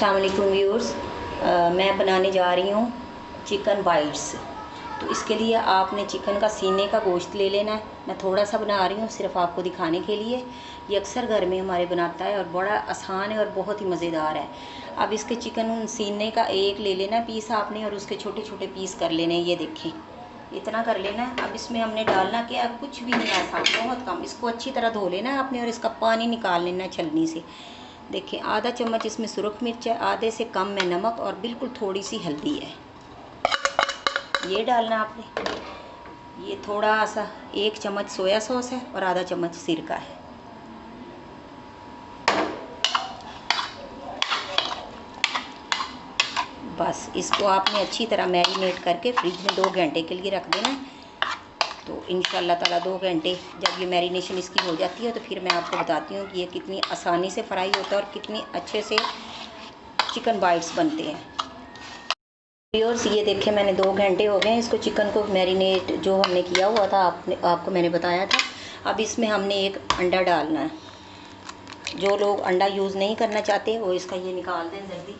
अस्सलाम वालेकुम व्यूअर्स, मैं बनाने जा रही हूँ चिकन बाइट्स। तो इसके लिए आपने चिकन का सीने का गोश्त ले लेना है। मैं थोड़ा सा बना रही हूँ सिर्फ आपको दिखाने के लिए। ये अक्सर घर में हमारे बनाता है और बड़ा आसान है और बहुत ही मज़ेदार है। अब इसके चिकन सीने का एक ले लेना है पीस आपने, और उसके छोटे छोटे पीस कर लेने हैं। ये देखें, इतना कर लेना है। अब इसमें हमने डालना क्या, कुछ भी नहीं, आसान, बहुत कम। इसको अच्छी तरह धो लेना है आपने और इसका पानी निकाल लेना है छलनी से। देखिए, आधा चम्मच इसमें सुरख मिर्च है, आधे से कम में नमक और बिल्कुल थोड़ी सी हल्दी है। ये डालना आपने। ये थोड़ा सा 1 चम्मच सोया सॉस है और आधा चम्मच सिरका है। बस इसको आपने अच्छी तरह मैरिनेट करके फ्रिज में 2 घंटे के लिए रख देना है। तो इंशाल्लाह ताला 2 घंटे जब ये मैरिनेशन इसकी हो जाती है तो फिर मैं आपको बताती हूँ कि ये कितनी आसानी से फ्राई होता है और कितनी अच्छे से चिकन बाइट्स बनते हैं। व्यूअर्स, ये देखें, मैंने 2 घंटे हो गए हैं इसको, चिकन को मैरिनेट जो हमने किया हुआ था आपको मैंने बताया था। अब इसमें हमने एक अंडा डालना है। जो लोग अंडा यूज़ नहीं करना चाहते वो इसका ये निकाल दें जल्दी।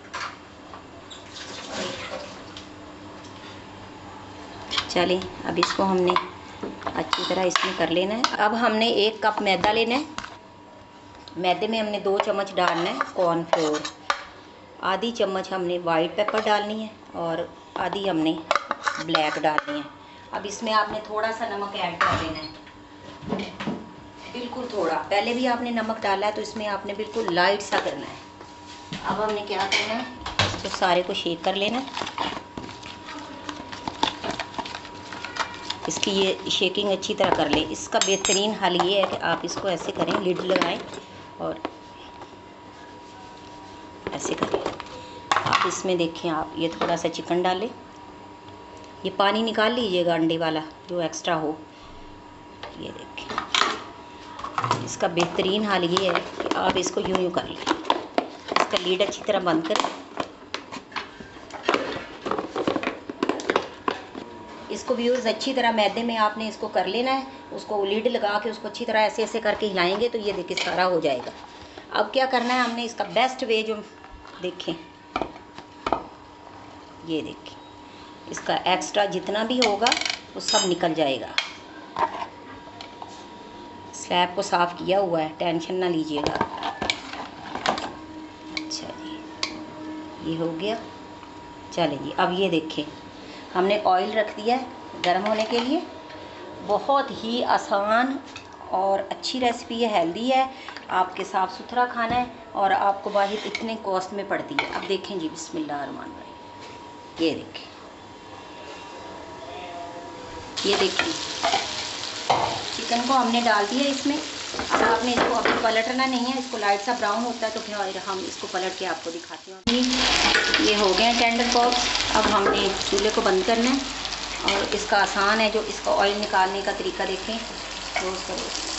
चलें, अब इसको हमने अच्छी तरह इसमें कर लेना है। अब हमने 1 कप मैदा लेना है। मैदे में हमने 2 चम्मच डालना है कॉर्नफ्लोर, आधी चम्मच हमने वाइट पेपर डालनी है और आधी हमने ब्लैक डालनी है। अब इसमें आपने थोड़ा सा नमक ऐड कर देना है, बिल्कुल थोड़ा। पहले भी आपने नमक डाला है तो इसमें आपने बिल्कुल लाइट सा करना है। अब हमने क्या करना है, इसको सारे को शेक कर लेना है। इसकी ये शेकिंग अच्छी तरह कर लें। इसका बेहतरीन हल ये है कि आप इसको ऐसे करें, लिड लगाएं और ऐसे करें। आप इसमें देखें, आप ये थोड़ा सा चिकन डालें। ये पानी निकाल लीजिएगा अंडे वाला जो एक्स्ट्रा हो। ये देखें, इसका बेहतरीन हाल ये है कि आप इसको यूं यूं कर लें। इसका लीड अच्छी तरह बंद करें। इसको व्यूअर्स अच्छी तरह मैदे में आपने इसको कर लेना है। उसको लीड लगा के उसको अच्छी तरह ऐसे ऐसे करके हिलाएंगे तो ये देखिए सारा हो जाएगा। अब क्या करना है हमने, इसका बेस्ट वे जो देखें, ये देखें, इसका एक्स्ट्रा जितना भी होगा वो सब निकल जाएगा। स्लैब को साफ़ किया हुआ है, टेंशन ना लीजिएगा। अच्छा जी, ये हो गया। चले जी, अब ये देखें, हमने ऑयल रख दिया है गर्म होने के लिए। बहुत ही आसान और अच्छी रेसिपी है, हेल्दी है। आपके साफ़ सुथरा खाना है और आपको बाहर इतने कॉस्ट में पड़ती है। अब देखें जी, बिस्मिल्लाहिर्रहमानिर्रहीम। ये देखें, ये देखिए, चिकन को हमने डाल दिया इसमें। अब आपने इसको अभी पलटना नहीं है, इसको लाइट सा ब्राउन होता है तो फिर हम इसको पलट के आपको दिखाती हूँ। ये हो गए हैं टेंडर पॉप्स। अब हमने चूल्हे को बंद करना है और इसका आसान है, जो इसका ऑयल निकालने का तरीका देखें। रोज़ करो।